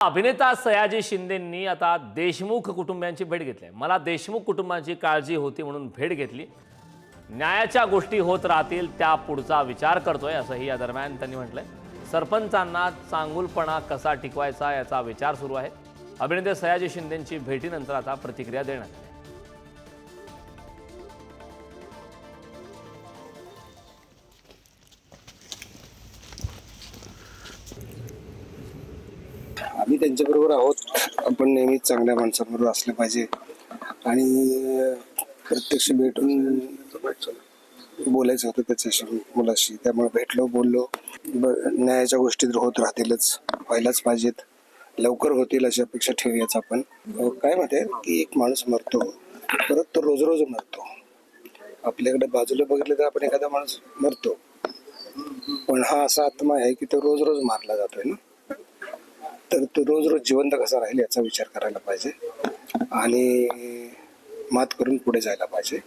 अभिनेता सयाजी शिंदेंनी आता देशमुख कुटुंबियांची भेट घेतली आहे। मला देशमुख कुटुंबांची काळजी होती म्हणून भेट घेतली। न्यायाच्या गोष्टी होत राहतील त्या पुढचा विचार करतोय असंही या दरम्यान त्यांनी म्हटलंय। सरपंचांना चांगुलपणा कसा टिकवायचा याचा विचार सुरू आहे। अभिनेते सयाजी शिंदेंची भेटीनंतर आता प्रतिक्रिया देण्यात आली। आम्ही त्यांच्याबरोबर आहोत। आपण नेहमीच चांगल्या माणसांबरोबर असलं पाहिजे आणि प्रत्यक्ष भेटून बोलायचं होतं त्याच्याशी, मुलाशी। त्यामुळे भेटलो, बोललो। न्यायाच्या गोष्टी तर होत राहतीलच, व्हायलाच पाहिजेत, लवकर होतील अशी अपेक्षा ठेवूयाच आपण। काय म्हणते की एक माणूस मरतो, परत तो रोज रोज मरतो। आपल्याकडे बाजूला बघितलं तर आपण एखादा माणूस मरतो, पण हा असा आत्मा आहे की तो रोज रोज मारला जातोय ना। तर तो रोज रोज जिवंत कसा राहील याचा विचार करायला पाहिजे आणि मात करून पुढे जायला पाहिजे।